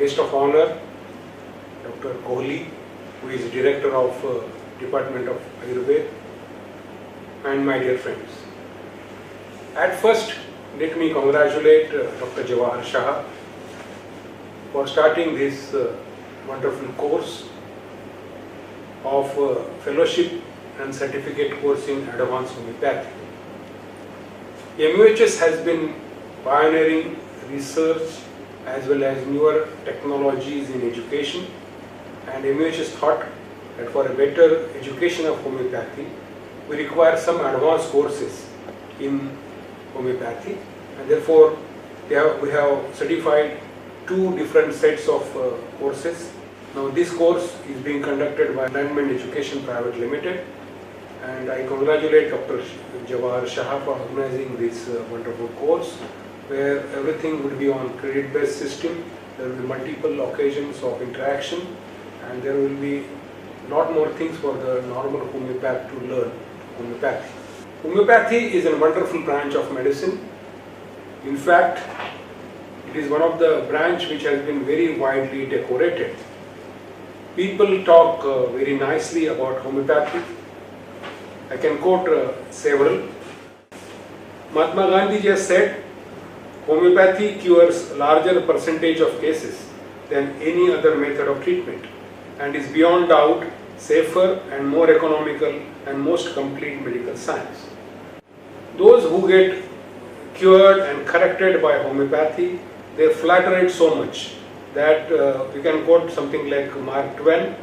guest of honor, Dr. Kohli, who is Director of Department of Ayurveda, and my dear friends. At first, let me congratulate Dr. Jawahar Shah for starting this wonderful course of fellowship and certificate course in advanced homeopathy. MUHS has been pioneering research as well as newer technologies in education, and MUHS thought that for a better education of homeopathy, we require some advanced courses in homeopathy, and therefore we have certified two different sets of courses. Now this course is being conducted by Alignment Education Private Limited, and I congratulate Dr. Jawahar Shah for organizing this wonderful course, where everything will be on credit-based system. There will be multiple occasions of interaction, and there will be lot more things for the normal homeopath to learn homeopathy. Homeopathy is a wonderful branch of medicine. In fact, it is one of the branch which has been very widely decorated. People talk very nicely about homeopathy. I can quote several. Mahatma Gandhi just said, homeopathy cures larger percentage of cases than any other method of treatment and is beyond doubt safer and more economical and most complete medical science. Those who get cured and corrected by homeopathy, they flatter it so much that we can quote something like Mark Twain.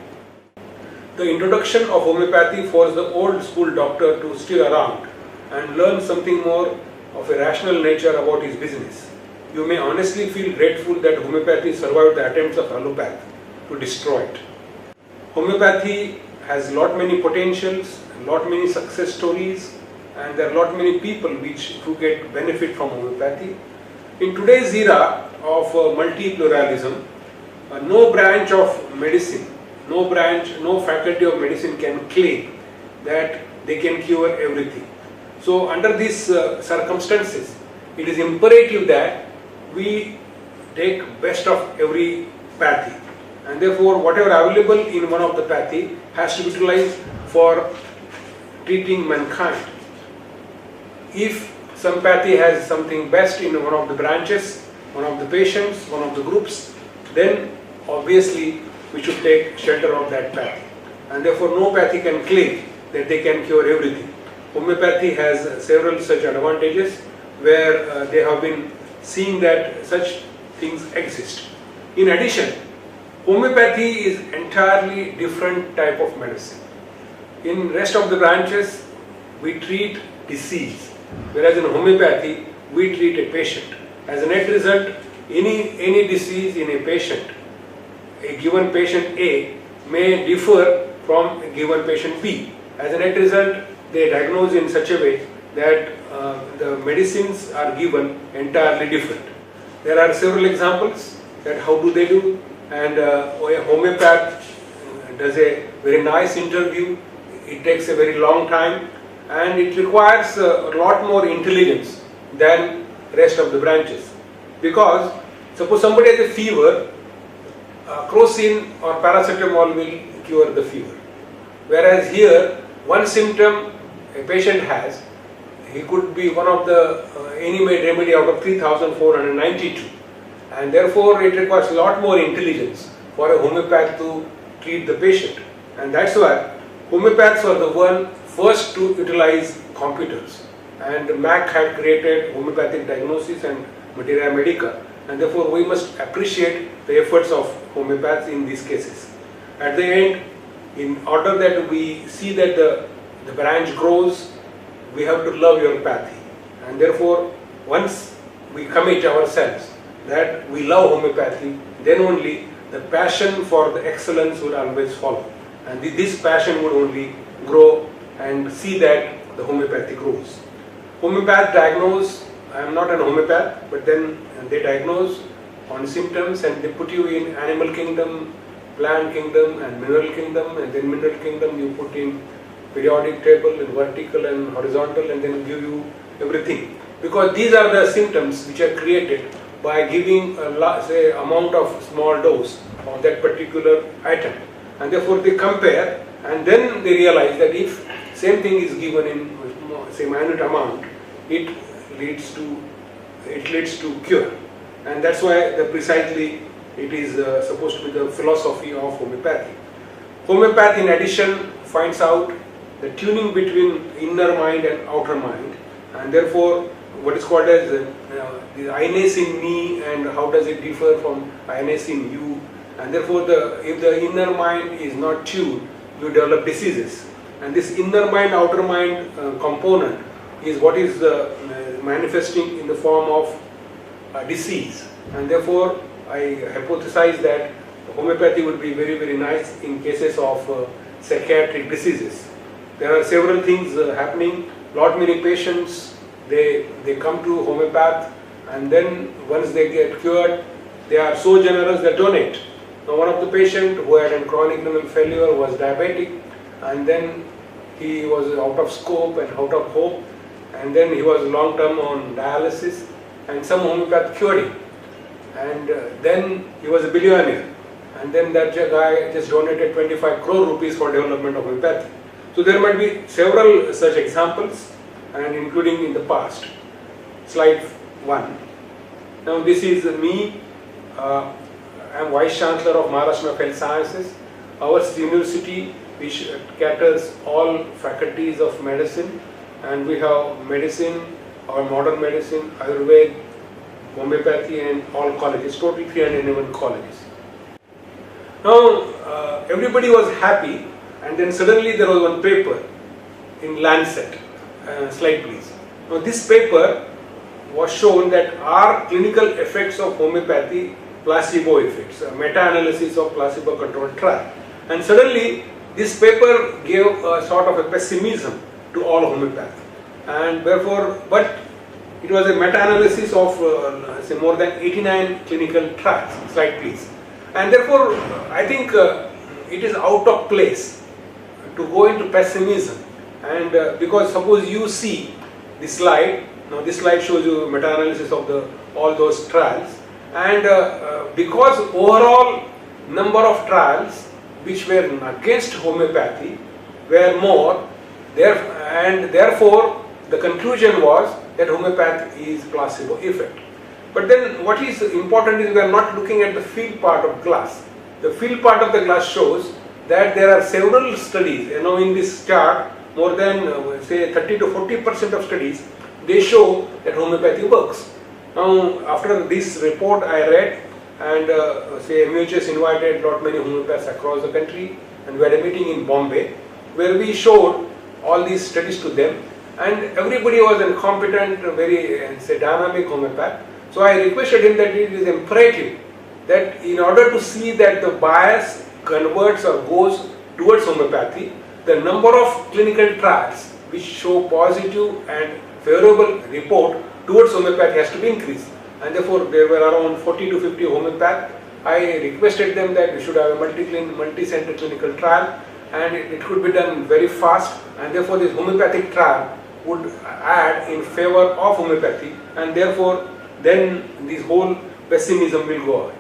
The introduction of homeopathy forced the old school doctor to steer around and learn something more of a rational nature about his business. You may honestly feel grateful that homeopathy survived the attempts of allopath to destroy it. Homeopathy has lot many potentials, lot many success stories, and there are lot many people who get benefit from homeopathy. In today's era of multi-pluralism, no branch of medicine, no faculty of medicine can claim that they can cure everything. So under these circumstances, it is imperative that we take best of every pathy, and therefore whatever available in one of the pathy has to be utilized for treating mankind. If some pathy has something best in one of the branches, one of the patients, one of the groups, then obviously we should take shelter of that pathy, and therefore no pathy can claim that they can cure everything. Homeopathy has several such advantages where they have been seeing that such things exist. In addition, homeopathy is entirely different type of medicine. In rest of the branches, we treat disease, whereas in homeopathy, we treat a patient. As a net result, any disease in a patient, a given patient A may differ from a given patient B. As a net result, they diagnose in such a way that the medicines are given entirely different. There are several examples that how do they do, and a homeopath does a very nice interview. It takes a very long time, and it requires a lot more intelligence than rest of the branches. Because suppose somebody has a fever, crocin or paracetamol will cure the fever. Whereas here, one symptom a patient has, he could be one of the any remedy out of 3,492, and therefore it requires a lot more intelligence for a homeopath to treat the patient, and that's why homeopaths are the one first to utilize computers, and Mac had created homeopathic diagnosis and materia medica, and therefore we must appreciate the efforts of homeopaths in these cases. At the end, in order that we see that the branch grows, we have to love your pathy, and therefore once we commit ourselves that we love homeopathy, then only the passion for the excellence will always follow, and this passion would only grow and see that the homeopathy grows. Homeopath diagnose, I am not an homeopath, but then they diagnose on symptoms and they put you in animal kingdom, plant kingdom and mineral kingdom, and then mineral kingdom you put in periodic table and vertical and horizontal, and then give you everything. Because these are the symptoms which are created by giving a say amount of small dose of that particular item, and therefore they compare, and then they realize that if same thing is given in say minute amount, it leads to cure. And that's why precisely it is supposed to be the philosophy of homeopathy. Homeopathy in addition finds out the tuning between inner mind and outer mind, and therefore what is called as the ionase in me, and how does it differ from ionase in you, and therefore if the inner mind is not tuned, you develop diseases. And this inner mind outer mind component is what is manifesting in the form of disease, and therefore I hypothesize that homeopathy would be very, very nice in cases of psychiatric diseases. There are several things happening. Lot many patients, they come to homeopath, and then once they get cured, they are so generous they donate. Now one of the patient who had a chronic renal failure was diabetic, and then he was out of scope and out of hope, and then he was long term on dialysis, and some homeopath cured him, and then he was a billionaire, and then that guy just donated 25 crore rupees for development of homeopathy. So there might be several such examples, and including in the past. Slide 1. Now this is me. I am Vice Chancellor of Maharashtra of Health Sciences. Our university which caters all faculties of medicine, and we have medicine, or modern medicine, Ayurveda, homeopathy, and all colleges, total 311 colleges. Now everybody was happy, and then suddenly there was one paper in Lancet. Slide please. Now this paper was shown that are clinical effects of homeopathy placebo effects, a meta-analysis of placebo-controlled trial. And suddenly this paper gave a sort of a pessimism to all homeopathy, and therefore, but it was a meta-analysis of say more than 89 clinical trials. Slide please. And therefore I think it is out of place to go into pessimism, and because suppose you see this slide. Now this slide shows you meta-analysis of all those trials, and because overall number of trials which were against homeopathy were more, and therefore the conclusion was that homeopathy is placebo effect. But then what is important is we are not looking at the field part of glass. The field part of the glass shows that there are several studies, in this chart more than say 30 to 40% of studies, they show that homeopathy works. Now after this report I read, and say MUHS invited lot many homeopaths across the country, and we had a meeting in Bombay where we showed all these studies to them, and everybody was a competent, very say dynamic homeopath. So I requested him that it is imperative that in order to see that the bias converts or goes towards homeopathy, the number of clinical trials which show positive and favorable report towards homeopathy has to be increased. And therefore there were around 40 to 50 homeopaths. I requested them that we should have a multi-center clinical trial, and it could be done very fast, and therefore this homeopathic trial would add in favor of homeopathy, and therefore then this whole pessimism will go away.